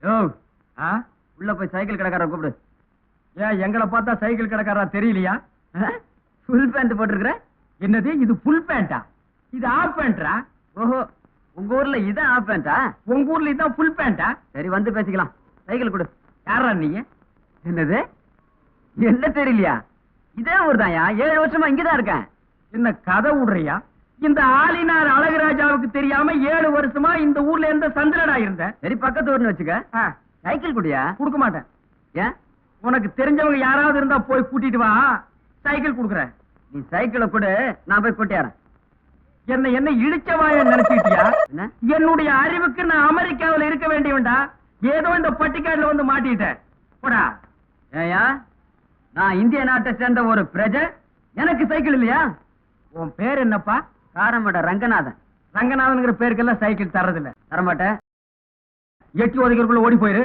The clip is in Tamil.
யோ உள்ள போய் சைக்கிள் கடைக்காரரை கூப்பிடு. ஏன் எங்களை பார்த்தா சைக்கிள் கடைக்காரா தெரியலையா? ஃபுல் பேண்ட் போட்டிருக்கிற. என்னது இது ஃபுல் பேண்டா? இது ஆஃப் பேண்டா? ஓஹோ, உங்க ஊர்ல இதான் ஆஃப் பேண்டா? உங்க ஊர்ல இதான் ஃபுல் பேண்டா? சரி வந்து பேசிக்கலாம். சைக்கிள் கொடு. யாரா நீங்க? என்னது என்ன தெரியலையா? இதே ஊர் தான்யா, 7 வருஷமா இங்கதான் இருக்கேன். என்ன கதை விடுறியா? இந்த ஆளினார் அழகுராஜாவுக்கு தெரியாம 7 வருஷமா இந்த ஊர்ல எந்த சந்திரடா இருந்த? சரி பக்கத்து ஊர்னு வச்சுக்க. சைக்கிள் குடியா? கொடுக்க மாட்டேன். ஏன்? உனக்கு தெரிஞ்சவங்க யாராவது இருந்தா போய் கூட்டிட்டு வா, சைக்கிள் குடுக்குறேன். நீ சைக்கிளை கொடு, நான் போய் கூட்டியாரன். என்ன இடிச்சவாய நினைச்சிட்டியா? என்னுடைய அறிவுக்கு நான் அமெரிக்காவில் இருக்க வேண்டியவன்டா. ஏதோ இந்த பட்டிக்காடுல வந்து மாட்டிட்டேன். போடா. ஏயா, நான் இந்திய நாட்டை சேர்ந்த ஒரு பிரஜை, எனக்கு சைக்கிள் இல்லையா? உன் பேர் என்னப்பா? காரமட ரங்கநாதன். ரங்கநாதன் பேருக்கெல்லாம் சைக்கிள் தரதில்லை. தரமாட்டேன். எட்டி ஒதுக்கிறதுக்குள்ள ஓடி போயிரு.